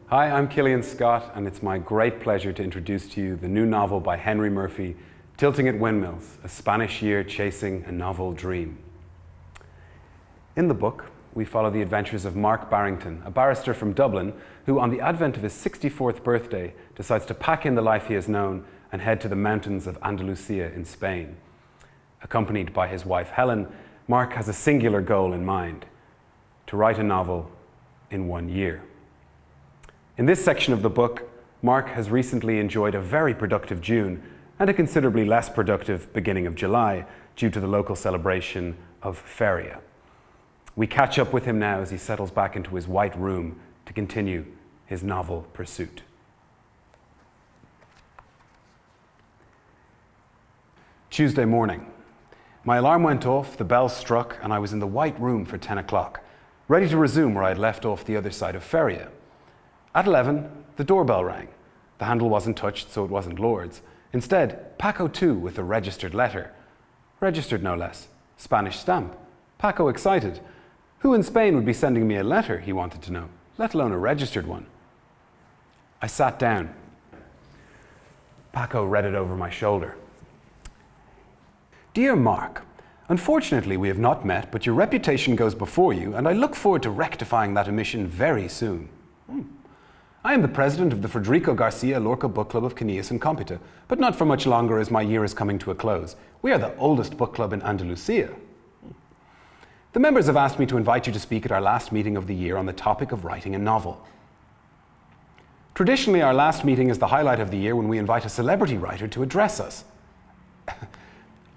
Hi, I'm Killian Scott, and it's my great pleasure to introduce to you the new novel by Henry Murphy, Tilting at Windmills, a Spanish year chasing a novel dream. In the book, we follow the adventures of Mark Barrington, a barrister from Dublin, who on the advent of his 64th birthday decides to pack in the life he has known and head to the mountains of Andalusia in Spain. Accompanied by his wife Helen, Mark has a singular goal in mind: to write a novel in 1 year. In this section of the book, Mark has recently enjoyed a very productive June and a considerably less productive beginning of July due to the local celebration of Feria. We catch up with him now as he settles back into his white room to continue his novel pursuit. Tuesday morning. My alarm went off, the bell struck, and I was in the white room for 10 o'clock, ready to resume where I had left off the other side of Feria. At 11, the doorbell rang. The handle wasn't touched, so it wasn't Lord's. Instead, Paco 2 with a registered letter. Registered, no less. Spanish stamp. Paco excited. Who in Spain would be sending me a letter, he wanted to know, let alone a registered one. I sat down. Paco read it over my shoulder. Dear Mark, unfortunately we have not met, but your reputation goes before you, and I look forward to rectifying that omission very soon. I am the president of the Federico Garcia Lorca Book Club of Canías and Compita, but not for much longer as my year is coming to a close. We are the oldest book club in Andalusia. The members have asked me to invite you to speak at our last meeting of the year on the topic of writing a novel. Traditionally, our last meeting is the highlight of the year when we invite a celebrity writer to address us.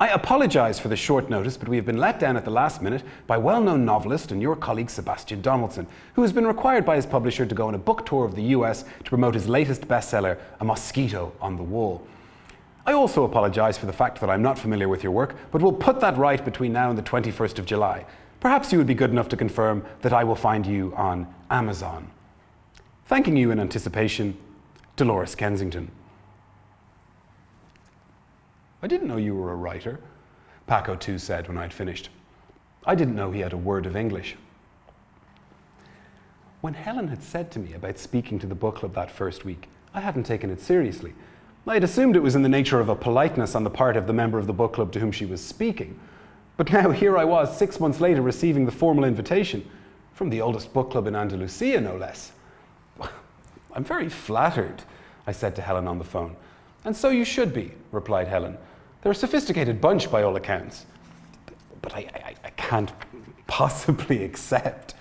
I apologize for the short notice, but we have been let down at the last minute by well-known novelist and your colleague Sebastian Donaldson, who has been required by his publisher to go on a book tour of the US to promote his latest bestseller, A Mosquito on the Wall. I also apologize for the fact that I'm not familiar with your work, but we'll put that right between now and the 21st of July. Perhaps you would be good enough to confirm that I will find you on Amazon. Thanking you in anticipation, Dolores Kensington. I didn't know you were a writer, Paco 2 said when I'd finished. I didn't know he had a word of English. When Helen had said to me about speaking to the book club that first week, I hadn't taken it seriously. I had assumed it was in the nature of a politeness on the part of the member of the book club to whom she was speaking. But now here I was, 6 months later, receiving the formal invitation from the oldest book club in Andalusia, no less. I'm very flattered, I said to Helen on the phone. And so you should be, replied Helen. They're a sophisticated bunch by all accounts. But I can't possibly accept.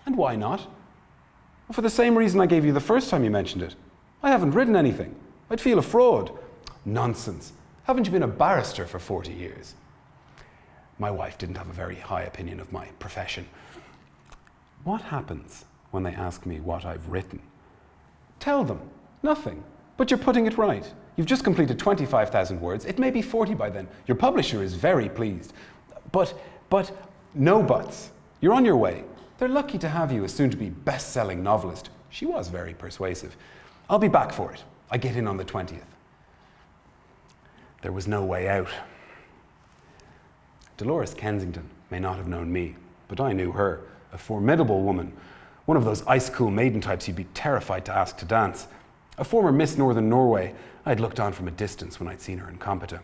And why not? Well, for the same reason I gave you the first time you mentioned it. I haven't written anything. I'd feel a fraud. Nonsense. Haven't you been a barrister for 40 years? My wife didn't have a very high opinion of my profession. What happens when they ask me what I've written? Tell them. Nothing. But you're putting it right. You've just completed 25,000 words. It may be 40 by then. Your publisher is very pleased. But, no buts. You're on your way. They're lucky to have you, a soon-to-be best-selling novelist. She was very persuasive. I'll be back for it. I get in on the 20th. There was no way out. Dolores Kensington may not have known me, but I knew her, a formidable woman, one of those ice-cool maiden types you'd be terrified to ask to dance. A former Miss Northern Norway, I'd looked on from a distance when I'd seen her in Compita.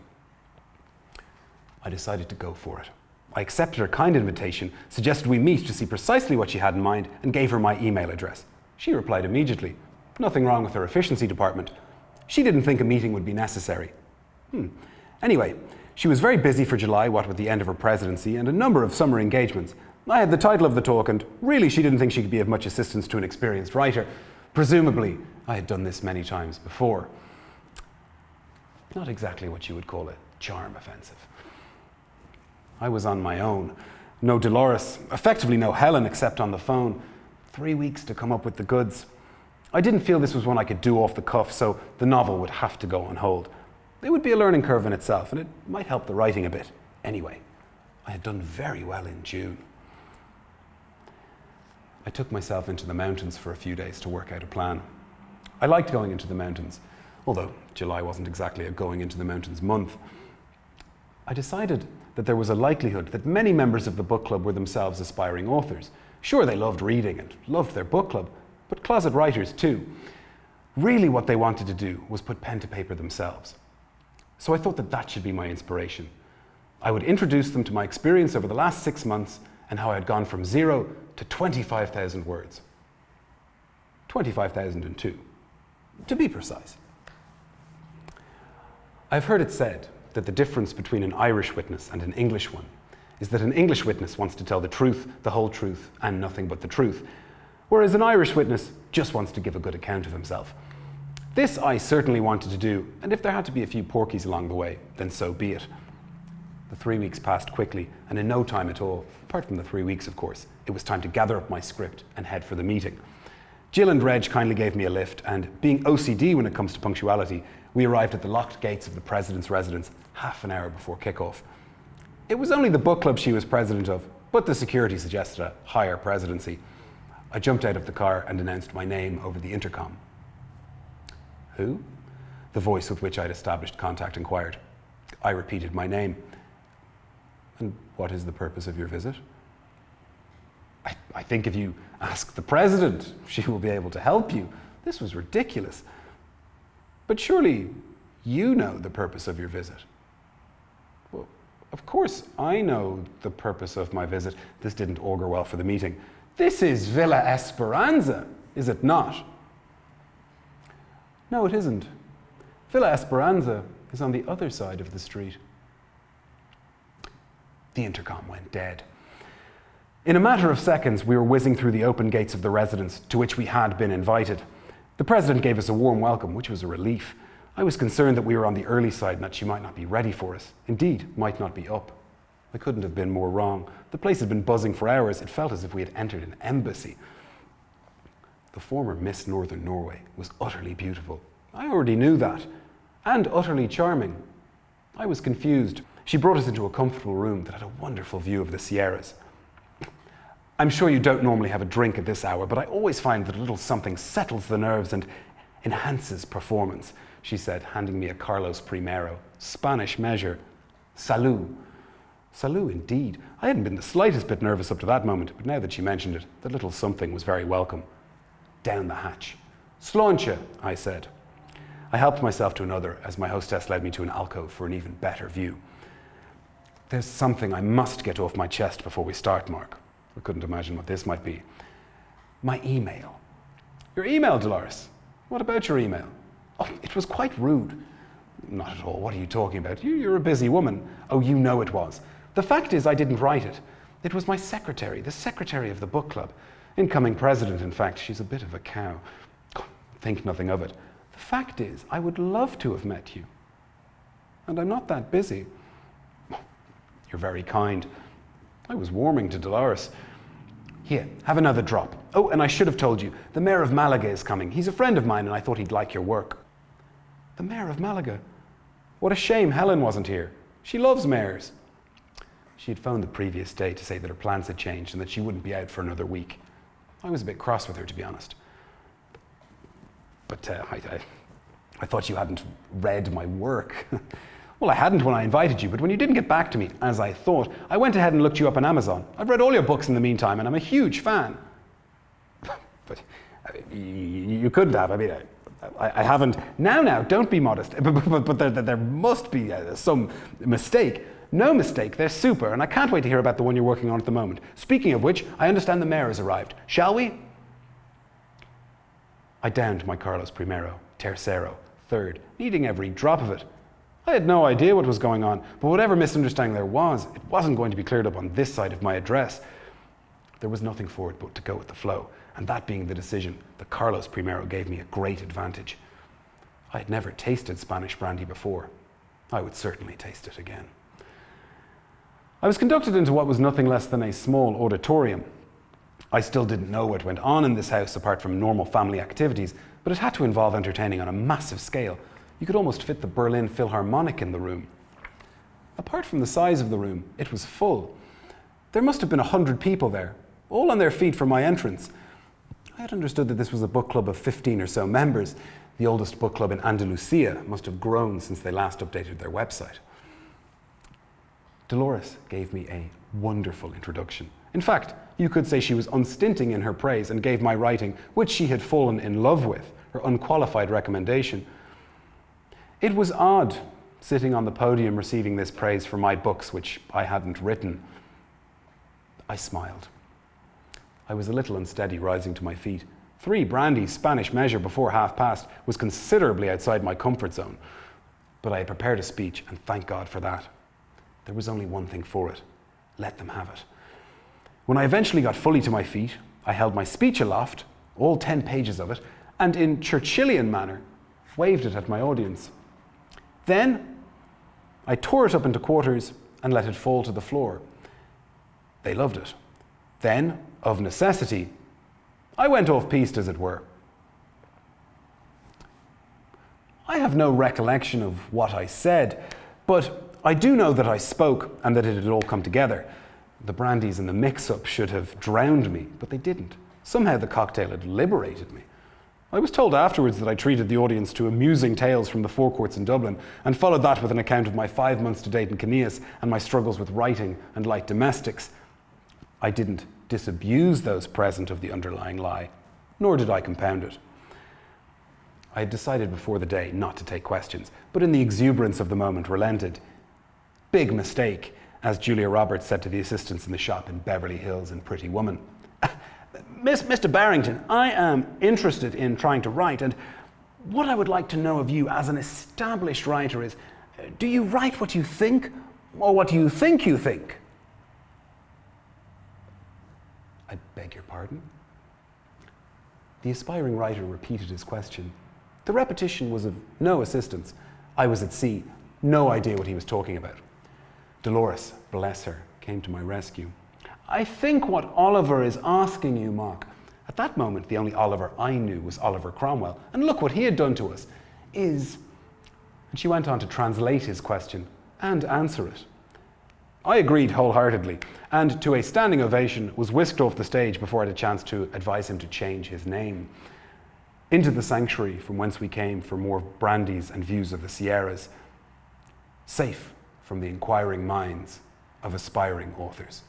I decided to go for it. I accepted her kind invitation, suggested we meet to see precisely what she had in mind, and gave her my email address. She replied immediately. Nothing wrong with her efficiency department. She didn't think a meeting would be necessary. Anyway, she was very busy for July, what with the end of her presidency, and a number of summer engagements. I had the title of the talk, and really she didn't think she could be of much assistance to an experienced writer. Presumably, I had done this many times before. Not exactly what you would call a charm offensive. I was on my own. No Dolores, effectively no Helen except on the phone. 3 weeks to come up with the goods. I didn't feel this was one I could do off the cuff, so the novel would have to go on hold. It would be a learning curve in itself, and it might help the writing a bit. Anyway, I had done very well in June. I took myself into the mountains for a few days to work out a plan. I liked going into the mountains, although July wasn't exactly a going into the mountains month. I decided that there was a likelihood that many members of the book club were themselves aspiring authors. Sure, they loved reading and loved their book club, but closet writers too. Really what they wanted to do was put pen to paper themselves. So I thought that that should be my inspiration. I would introduce them to my experience over the last 6 months and how I had gone from 0 to 25,000 words. 25,002, to be precise. I've heard it said that the difference between an Irish witness and an English one is that an English witness wants to tell the truth, the whole truth, and nothing but the truth, whereas an Irish witness just wants to give a good account of himself. This I certainly wanted to do, and if there had to be a few porkies along the way, then so be it. The 3 weeks passed quickly, and in no time at all, apart from the 3 weeks of course, it was time to gather up my script and head for the meeting. Jill and Reg kindly gave me a lift, and being OCD when it comes to punctuality, we arrived at the locked gates of the President's residence half an hour before kick-off. It was only the book club she was president of, but the security suggested a higher presidency. I jumped out of the car and announced my name over the intercom. Who? The voice with which I'd established contact inquired. I repeated my name. And what is the purpose of your visit? I think if you ask the president, she will be able to help you. This was ridiculous. But surely you know the purpose of your visit. Well, of course I know the purpose of my visit. This didn't augur well for the meeting. This is Villa Esperanza, is it not? No, it isn't. Villa Esperanza is on the other side of the street. The intercom went dead. In a matter of seconds, we were whizzing through the open gates of the residence to which we had been invited. The president gave us a warm welcome, which was a relief. I was concerned that we were on the early side and that she might not be ready for us. Indeed, might not be up. I couldn't have been more wrong. The place had been buzzing for hours. It felt as if we had entered an embassy. The former Miss Northern Norway was utterly beautiful. I already knew that. And utterly charming. I was confused. She brought us into a comfortable room that had a wonderful view of the Sierras. I'm sure you don't normally have a drink at this hour, but I always find that a little something settles the nerves and enhances performance, she said, handing me a Carlos Primero, Spanish measure. Salud. Salud, indeed. I hadn't been the slightest bit nervous up to that moment, but now that she mentioned it, the little something was very welcome. Down the hatch. Sláinte, I said. I helped myself to another as my hostess led me to an alcove for an even better view. There's something I must get off my chest before we start, Mark. I couldn't imagine what this might be. My email. Your email, Dolores? What about your email? Oh, it was quite rude. Not at all. What are you talking about? You're a busy woman. Oh, you know it was. The fact is I didn't write it. It was my secretary, the secretary of the book club. Incoming president, in fact. She's a bit of a cow. Think nothing of it. The fact is, I would love to have met you. And I'm not that busy. You're very kind. I was warming to Dolores. Here, have another drop. Oh, and I should have told you, the mayor of Malaga is coming. He's a friend of mine and I thought he'd like your work. The mayor of Malaga? What a shame Helen wasn't here. She loves mayors. She had phoned the previous day to say that her plans had changed and that she wouldn't be out for another week. I was a bit cross with her, to be honest. But I thought you hadn't read my work. Well, I hadn't when I invited you, but when you didn't get back to me, as I thought, I went ahead and looked you up on Amazon. I've read all your books in the meantime, and I'm a huge fan. But you couldn't have. I mean, I haven't. Now, don't be modest. But there must be some mistake. No mistake, they're super, and I can't wait to hear about the one you're working on at the moment. Speaking of which, I understand the mayor has arrived. Shall we? I downed my Carlos Primero, Tercero, third, needing every drop of it. I had no idea what was going on, but whatever misunderstanding there was, it wasn't going to be cleared up on this side of my address. There was nothing for it but to go with the flow, and that being the decision, the Carlos Primero gave me a great advantage. I had never tasted Spanish brandy before. I would certainly taste it again. I was conducted into what was nothing less than a small auditorium. I still didn't know what went on in this house apart from normal family activities, but it had to involve entertaining on a massive scale. You could almost fit the Berlin Philharmonic in the room. Apart from the size of the room, it was full. There must have been 100 people there, all on their feet for my entrance. I had understood that this was a book club of 15 or so members. The oldest book club in Andalusia must have grown since they last updated their website. Dolores gave me a wonderful introduction, In fact, you could say she was unstinting in her praise and gave my writing, which she had fallen in love with, her unqualified recommendation. It was odd sitting on the podium receiving this praise for my books, which I hadn't written. I smiled. I was a little unsteady, rising to my feet. 3 brandy Spanish measure before past was considerably outside my comfort zone, but I had prepared a speech, and thank God for that. There was only one thing for it: let them have it. When I eventually got fully to my feet, I held my speech aloft, all 10 pages of it, and in Churchillian manner, waved it at my audience. Then, I tore it up into quarters and let it fall to the floor. They loved it. Then, of necessity, I went off-piste, as it were. I have no recollection of what I said, but I do know that I spoke and that it had all come together. The brandies and the mix-up should have drowned me, but they didn't. Somehow the cocktail had liberated me. I was told afterwards that I treated the audience to amusing tales from the forecourts in Dublin, and followed that with an account of my 5 months to date in Caneas and my struggles with writing and light domestics. I didn't disabuse those present of the underlying lie, nor did I compound it. I had decided before the day not to take questions, but in the exuberance of the moment relented. Big mistake, as Julia Roberts said to the assistants in the shop in Beverly Hills in Pretty Woman. Mr. Barrington, I am interested in trying to write, and what I would like to know of you as an established writer is, do you write what you think, or what you think you think? I beg your pardon? The aspiring writer repeated his question. The repetition was of no assistance. I was at sea, no idea what he was talking about. Dolores, bless her, came to my rescue. I think what Oliver is asking you, Mark. At that moment, the only Oliver I knew was Oliver Cromwell, and look what he had done to us, is... And she went on to translate his question and answer it. I agreed wholeheartedly, and to a standing ovation was whisked off the stage before I had a chance to advise him to change his name. Into the sanctuary from whence we came for more brandies and views of the Sierras, safe from the inquiring minds of aspiring authors.